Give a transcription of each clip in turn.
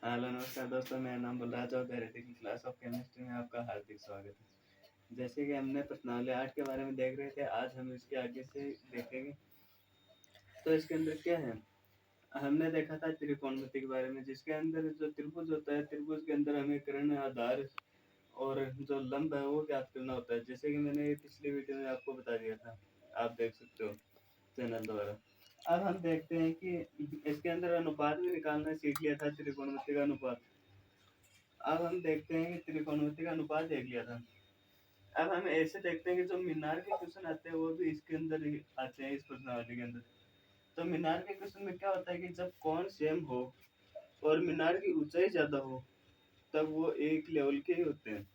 Hello नमस्कार दोस्तों, मेरा नाम बलराज और थ्योरेटिकल क्लास ऑफ केमिस्ट्री में आपका हार्दिक स्वागत है। जैसे कि हमने प्रश्नावली 8 के बारे में देख रहे थे, आज हम इसके आगे से देखेंगे। तो इसके अंदर क्या है, हमने देखा था त्रिकोणमिति के बारे में, जिसके अंदर जो त्रिभुज होता है, त्रिभुज के अंदर हमें कर्ण, आधार और जो लंब है वो ज्ञात करना होता है। जैसे कि मैंने पिछली वीडियो में आपको बता दिया था, आप देख सकते हो चैनल द्वारा। अब हम देखते हैं कि इसके अंदर अनुपात भी निकालना सीख लिया था, त्रिकोणमिति का अनुपात। अब हम देखते हैं कि त्रिकोणमिति का अनुपात देख लिया था। अब हम ऐसे देखते हैं कि जो मीनार के क्वेश्चन आते हैं वो भी इसके अंदर ही आते हैं, इस प्रश्नावली के अंदर। तो मीनार के क्वेश्चन में क्या होता है कि जब कोण सेम हो और मीनार की ऊंचाई ज्यादा हो तब वो एक लेवल के ही होते हैं।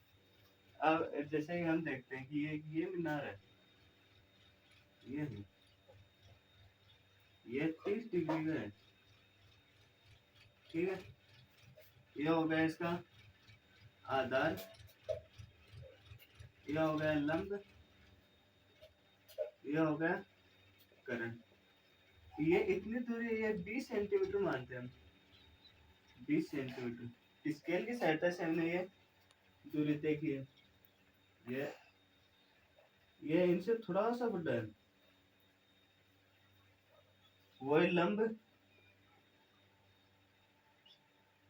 अब जैसे कि हम देखते हैं कि ये मीनार है, ये है, ये 30 डिग्री का है, ठीक है। ये हो गया इसका आधार, ये हो गया लंब, ये हो गया करण। ये इतनी दूरी, ये 20 सेंटीमीटर मानते हैं हम, 20 सेंटीमीटर। स्केल की सहायता से हमने ये दूरी देखी है। ये ये इनसे थोड़ा सा बड़ा है। वही लंब,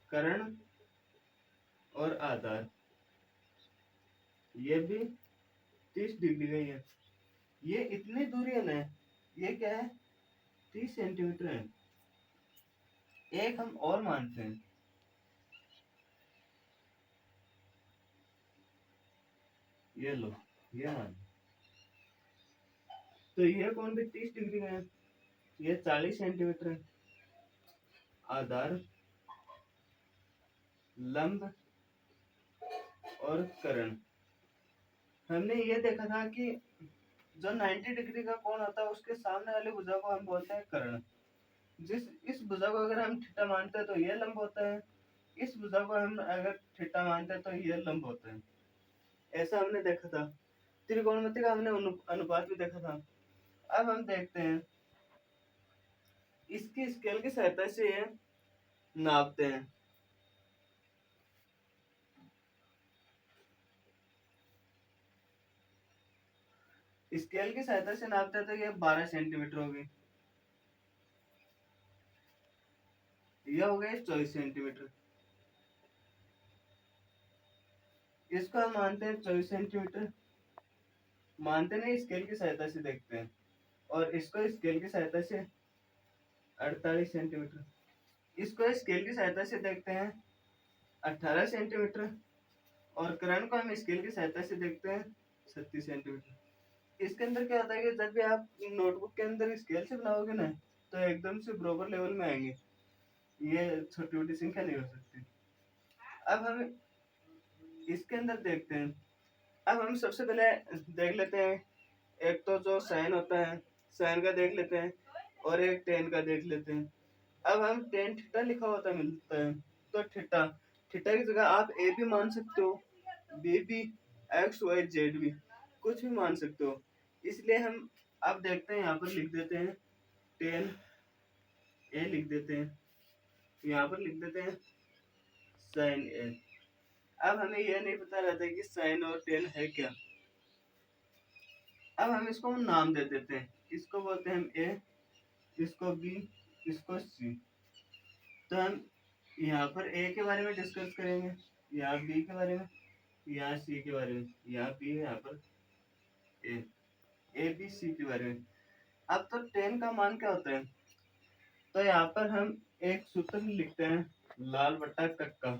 कर्ण और आधार, ये भी 30 डिग्री का ही है। ये इतनी दूरी है ना, ये क्या है, 30 सेंटीमीटर है। एक हम और मानते हैं, ये लो, ये मान। तो ये कौन भी 30 डिग्री का है, ये 40 सेंटीमीटर है। आधार, लंब और कर्ण। हमने ये देखा था कि जो 90 डिग्री का कोण होता है उसके सामने वाली भुजा को हम बोलते हैं कर्ण। इस भुजा को अगर हम थीटा मानते हैं तो ये लंब होता है, इस भुजा को हम अगर थीटा मानते हैं तो ये लंब होता है। ऐसा हमने देखा था। त्रिकोणमिति का हमने अनुपात भी देखा था। अब हम देखते हैं इसकी स्केल की सहायता से ये नापते हैं। स्केल की सहायता से नापते हैं तो ये 12 सेंटीमीटर होगी, यह हो गया 24 सेंटीमीटर। इसको हम मानते हैं 24 सेंटीमीटर, मानते नहीं, स्केल की सहायता से देखते हैं। और इसको स्केल की सहायता से 48 सेंटीमीटर, इसको स्केल की सहायता से देखते हैं 18 सेंटीमीटर। और कर्ण को हम स्केल की सहायता से देखते हैं 36 सेंटीमीटर। इसके अंदर क्या होता है कि जब भी आप नोटबुक के अंदर स्केल से बनाओगे ना तो एकदम से बराबर लेवल में आएंगे, ये छोटी छोटी संख्या नहीं हो सकती। अब हम इसके अंदर देखते हैं। अब हम सबसे पहले देख लेते हैं, एक तो जो साइन होता है, साइन का देख लेते हैं, और एक टेन का देख लेते हैं। अब हम टेन थीटा लिखा होता मिलता है, तो थीटा, थीटा की जगह आप ए भी मान सकते हो, बी भी, एक्स वाई जेड भी, कुछ भी मान सकते हो। इसलिए हम अब देखते हैं, यहाँ पर लिख देते हैं टेन ए, लिख देते हैं, यहाँ पर लिख देते हैं साइन ए। अब हमें यह नहीं पता रहता है कि साइन और टेन है क्या। अब हम इसको नाम दे देते हैं, इसको बोलते हैं हम ए, इसको बी, इसको सी। तो हम यहाँ पर ए के बारे में डिस्कस करेंगे, यहाँ बी के बारे में, यहाँ सी के बारे में, यहाँ बी है, यहाँ पर ए, ए बी सी के बारे में। अब तो टेन का मान क्या होता है, तो यहाँ पर हम एक सूत्र लिखते हैं, लाल बट्टा कक्का।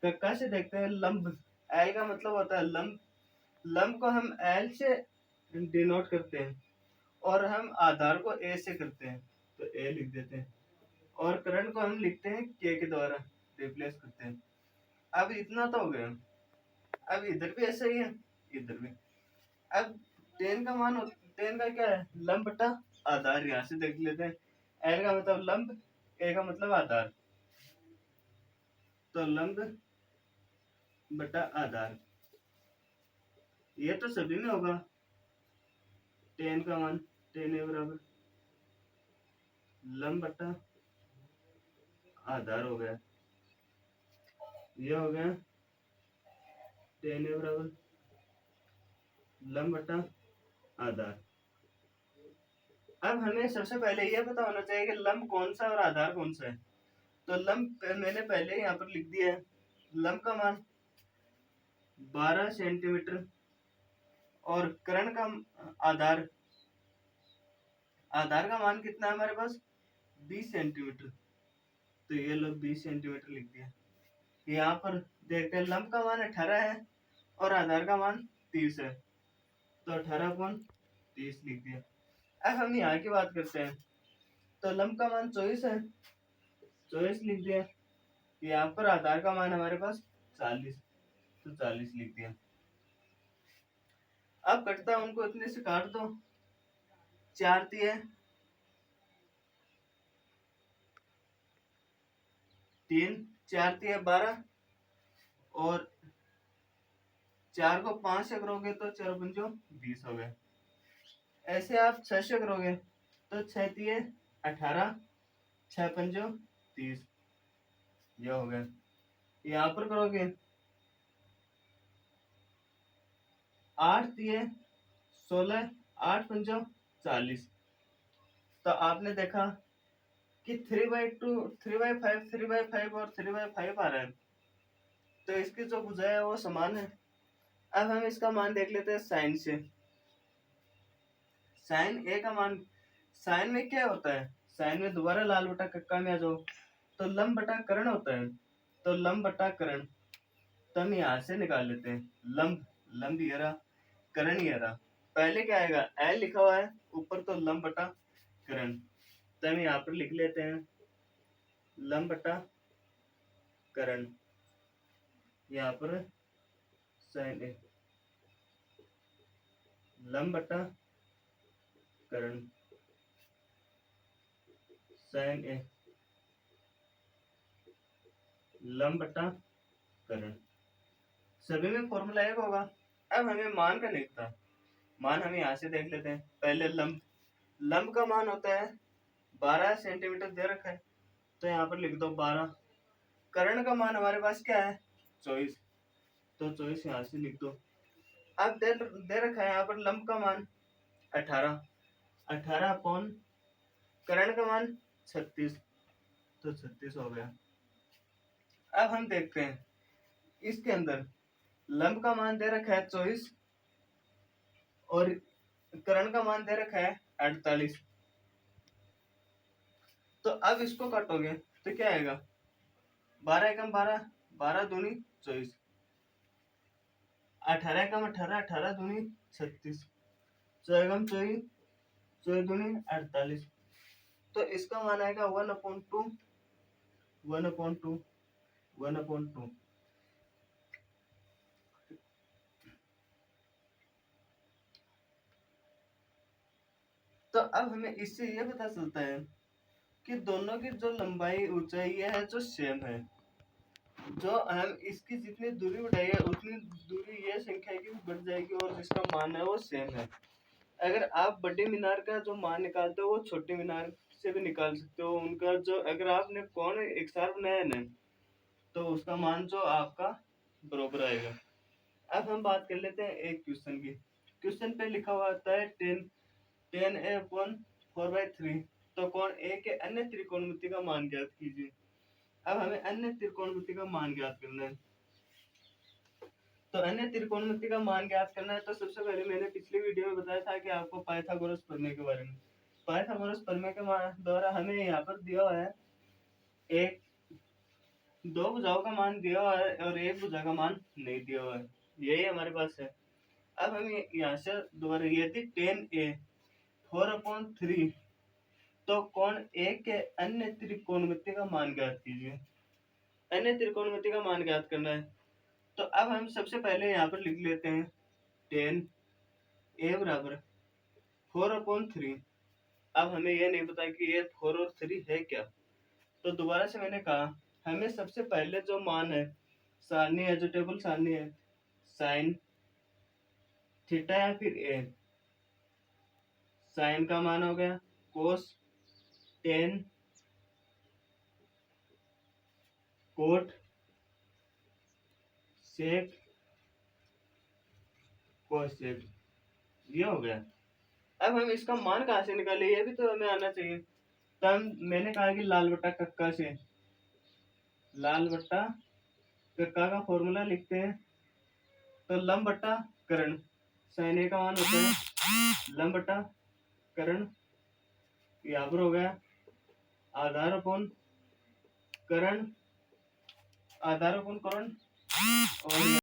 कक्का से देखते हैं लंब, एल का मतलब होता है लंब, लंब को हम एल से डिनोट करते हैं, और हम आधार को ए से करते हैं, तो ए लिख देते हैं। और करंट को हम लिखते हैं के के द्वारा, रिप्लेस करते हैं। अब इतना तो हो गया। अब इधर भी ऐसा ही है, इधर भी। अब टेन का मान, टेन का क्या है, लंब बटा आधार। यहाँ से देख लेते हैं, एल का मतलब लंब, ए का मतलब आधार, तो लंब बटा आधार, ये तो सभी में होगा। टेन का मान, टेन ए बराबर लंब बटा आधार हो गया। ये हो गया टेन ए बराबर लंब बटा आधार। अब हमें सबसे पहले यह पता होना चाहिए कि लंब कौन सा और आधार कौन सा है। तो लंब मैंने पहले यहाँ पर लिख दिया है, लंब का मान 12 सेंटीमीटर और कर्ण का आधार आधार का मान कितना है हमारे पास 20 सेंटीमीटर। तो ये लो 20 सेंटीमीटर लिख दिया। यहाँ पर देखते हैं लंब का मान 18 है और आधार का मान 30 है, तो 18/30 लिख दिया। अब हम यहाँ की बात करते हैं, तो लंब का मान 24 है, 24 लिख दिया। यहाँ पर आधार का मान हमारे पास 40, तो 40 लिख दिया। अब कटता उनको इतने से काट दो, 4 दिए 3, 4 दिए 12 और 4 को 5 से करोगे तो 4 पंजो 20 हो गए। ऐसे आप 6 से करोगे तो 6 दिए 18, 6 पंजो 30, ये हो गया। यहाँ पर करोगे 8 दिए 16, 8 पंजो 40। तो आपने देखा कि 3/2, 3/5, 3/5 और 3/5 आ रहा है, तो इसकी जो भुजा है वो समान है। अब हम इसका मान देख लेते हैं साइन से। साइन ए का मान, साइन में क्या होता है, साइन में दोबारा लाल बटा कक्का में आ जाओ, तो लंब बटा कर्ण होता है, तो लंब बटा कर्ण। तो हम यहाँ से निकाल लेते हैं लंब, लंब ये रहा, कर्ण ये रहा। पहले क्या आएगा, एल लिखा हुआ है ऊपर, तो लंब बटा कर्ण। तो हम यहाँ पर लिख लेते हैं लंब बटा कर्ण, यहाँ पर साइन ए लंब बटा कर्ण साइन ए लंब बटा कर्ण। सभी में फॉर्मूला एक होगा। अब हमें मान का लिखता, मान हम यहाँ से देख लेते हैं। पहले लंब, लंब का मान होता है 12 सेंटीमीटर दे रखा है, तो यहाँ पर लिख दो 12। कर्ण का मान हमारे पास क्या है 24, तो 24 यहाँ से लिख दो। अब दे रखा है यहाँ पर लंब का मान 18, 18 अपॉन कर्ण का मान 36, तो 36 हो गया। अब हम देखते हैं इसके अंदर लंब का मान दे रखा है 24 और कर्ण का मान दे रखा है 48। तो अब इसको काटोगे तो क्या आएगा, 12 एकम 12, 12 दूनी 24, 18 एकम 18, 18 दूनी 36, 4 एकम 24, 24 दूनी 48। तो इसका मान आएगा 1/2, 1/2, 1/2। तो अब हमें इससे ये पता चलता है कि दोनों की जो लंबाई ऊंचाई है जो सेम है। जो हम इसकी जितनी दूरी बढ़ाई है उतनी दूरी ये संख्या की बढ़ जाएगी और जिसका मान है वो सेम है। अगर आप बड़े मीनार का जो मान निकालते हो वो छोटे मीनार से भी निकाल सकते हो। उनका जो, अगर आपने कौन एक सार बनाया है ना, तो उसका मान जो आपका बराबर आएगा। अब हम बात कर लेते हैं एक क्वेश्चन की। क्वेश्चन पे लिखा हुआ आता है 10a/4/3, तो कोण ए के अन्य त्रिकोणमिति का मान ज्ञात कीजिए। अब हमें अन्य त्रिकोणमिति का मान ज्ञात करना है। तो अन्य त्रिकोणमिति का मान ज्ञात करना है, तो सबसे पहले मैंने पिछली वीडियो में बताया था कि आपको पाइथागोरस प्रमेय के बारे में। पाइथागोरस प्रमेय के द्वारा हमें यहाँ पर दिया हुआ है एक, दो भुजाओं का मान दिया हुआ है और एक भुजा का मान नहीं दिया हुआ है, यही हमारे पास है। अब हम यहाँ से दोबारा, यदि 10a 4/3, तो कोण ए के अन्य त्रिकोणमिति का मान ज्ञात कीजिए। अन्य त्रिकोणमिति का मान ज्ञात करना है, तो अब हम सबसे पहले यहाँ पर लिख लेते हैं 10a बराबर 4/3। अब हमें यह नहीं पता कि ये 4 और 3 है क्या, तो दोबारा से मैंने कहा हमें सबसे पहले जो मान है, सारणी है, जो टेबल सारणी है, साइन थीटा या फिर ए, साइन का मान हो गया कोस 10, कोट सेक कोसेक, ये हो गया। अब हम इसका मान कहाँ से निकाले, ये भी तो हमें आना चाहिए। तो हम मैंने कहा कि लाल बट्टा कक्का से, लाल बट्टा कक्का का फॉर्मूला लिखते हैं। तो लंब बट्टा कर्ण, sin A का मान होता है लंब बट्टा कर्ण, यहाँ पर हो गया आधार अपॉन कर्ण, आधार अपॉन कर्ण, और